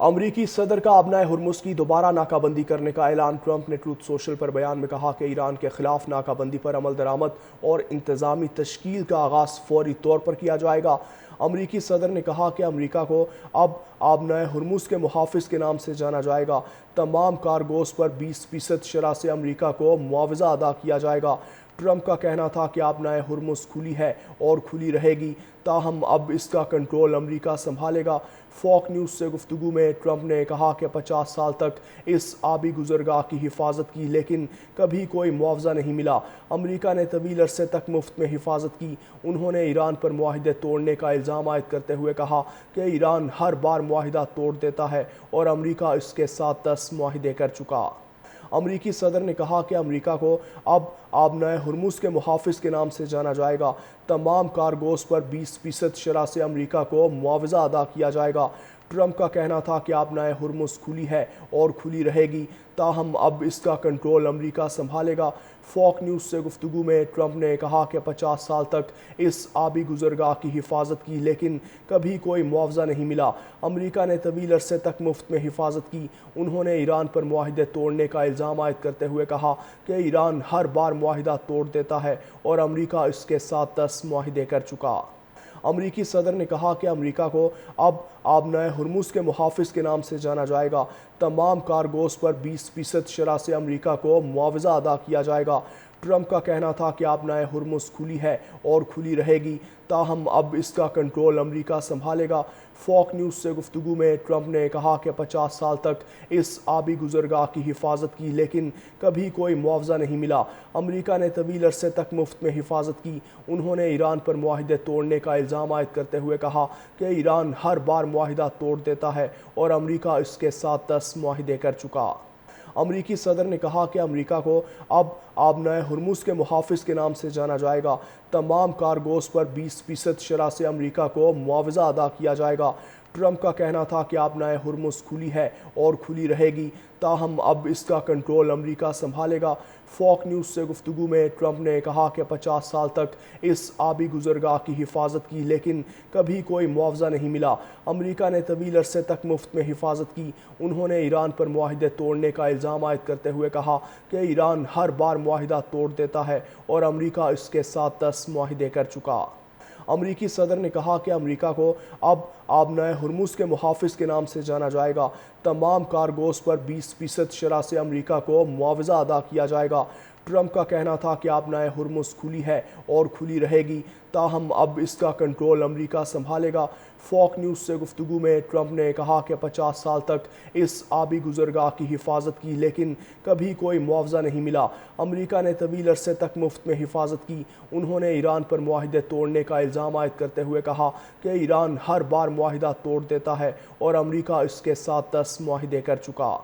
امریکی صدر کا ابنائے ہرمز کی دوبارہ ناکہ بندی کرنے کا اعلان۔ ٹرمپ نے ٹروتھ سوشل پر بیان میں کہا کہ ایران کے خلاف ناکہ بندی پر عمل درآمد اور انتظامی تشکیل کا آغاز فوری طور پر کیا جائے گا۔ امریکی صدر نے کہا کہ امریکہ کو اب ابنائے ہرمز کے محافظ کے نام سے جانا جائے گا۔ تمام کارگوز پر 20% شرح سے امریکہ کو معاوضہ ادا کیا جائے گا۔ ٹرمپ کا کہنا تھا کہ ابنائے ہرمز کھلی ہے اور کھلی رہے گی، تاہم اب اس کا کنٹرول امریکہ سنبھالے گا۔ فاکس نیوز سے گفتگو میں ٹرمپ نے کہا کہ 50 سال تک اس آبی گزرگاہ کی حفاظت کی، لیکن کبھی کوئی معاوضہ نہیں ملا۔ امریکہ نے طویل عرصے تک مفت میں حفاظت کی۔ انہوں نے ایران پر معاہدے توڑنے کا الزام عائد کرتے ہوئے کہا کہ ایران ہر بار معاہدہ توڑ دیتا ہے اور امریکہ اس کے ساتھ 10 معاہدے کر چکا۔ امریکی صدر نے کہا کہ امریکہ کو اب ابنائے ہرمز کے محافظ کے نام سے جانا جائے گا۔ تمام کارگوز پر 20% شرح سے امریکہ کو معاوضہ ادا کیا جائے گا۔ ٹرمپ کا کہنا تھا کہ ابنائے ہرمز کھلی ہے اور کھلی رہے گی، تاہم اب اس کا کنٹرول امریکہ سنبھالے گا۔ فاکس نیوز سے گفتگو میں ٹرمپ نے کہا کہ 50 سال تک اس آبی گزرگاہ کی حفاظت کی، لیکن کبھی کوئی معاوضہ نہیں ملا۔ امریکہ نے طویل عرصے تک مفت میں حفاظت کی۔ انہوں نے ایران پر معاہدے توڑنے کا الزام عائد کرتے ہوئے کہا کہ ایران ہر بار معاہدہ توڑ دیتا ہے اور امریکہ اس کے ساتھ 10 معاہدے کر چکا۔ امریکی صدر نے کہا کہ امریکہ کو اب ابنائے ہرمز کے محافظ کے نام سے جانا جائے گا۔ تمام کارگوز پر 20% شرح سے امریکہ کو معاوضہ ادا کیا جائے گا۔ ٹرمپ کا کہنا تھا کہ ابنائے ہرمز کھلی ہے اور کھلی رہے گی، تاہم اب اس کا کنٹرول امریکہ سنبھالے گا۔ فاکس نیوز سے گفتگو میں ٹرمپ نے کہا کہ 50 سال تک اس آبی گزرگاہ کی حفاظت کی، لیکن کبھی کوئی معاوضہ نہیں ملا۔ امریکہ نے طویل عرصے تک مفت میں حفاظت کی۔ انہوں نے ایران پر معاہدے توڑنے کا الزام عائد کرتے ہوئے کہا کہ ایران ہر بار معاہدہ توڑ دیتا ہے اور امریکہ اس کے ساتھ 10 معاہدے کر چکا۔ امریکی صدر نے کہا کہ امریکہ کو اب ابنائے ہرمز کے محافظ کے نام سے جانا جائے گا۔ تمام کارگوز پر 20% شرح سے امریکہ کو معاوضہ ادا کیا جائے گا۔ ٹرمپ کا کہنا تھا کہ ابنائے ہرمز کھلی ہے اور کھلی رہے گی، تاہم اب اس کا کنٹرول امریکہ سنبھالے گا۔ فاکس نیوز سے گفتگو میں ٹرمپ نے کہا کہ 50 سال تک اس آبی گزرگاہ کی حفاظت کی، لیکن کبھی کوئی معاوضہ نہیں ملا۔ امریکہ نے طویل عرصے تک مفت میں حفاظت کی۔ انہوں نے ایران پر معاہدے توڑنے کا الزام عائد کرتے ہوئے کہا کہ ایران ہر بار معاہدہ توڑ دیتا ہے اور امریکہ اس کے ساتھ 10 معاہدے کر چکا۔ امریکی صدر نے کہا کہ امریکہ کو اب ابنائے ہرمز کے محافظ کے نام سے جانا جائے گا۔ تمام کارگوز پر 20% شرح سے امریکہ کو معاوضہ ادا کیا جائے گا۔ ٹرمپ کا کہنا تھا کہ ابنائے ہرمز کھلی ہے اور کھلی رہے گی، تاہم اب اس کا کنٹرول امریکہ سنبھالے گا۔ فاکس نیوز سے گفتگو میں ٹرمپ نے کہا کہ 50 سال تک اس آبی گزرگاہ کی حفاظت کی، لیکن کبھی کوئی معاوضہ نہیں ملا۔ امریکہ نے طویل عرصے تک مفت میں حفاظت کی۔ انہوں نے ایران پر معاہدے توڑنے کا الزام عائد کرتے ہوئے کہا کہ ایران ہر بار معاہدہ توڑ دیتا ہے اور امریکہ اس کے ساتھ 10 معاہدے کر چکا۔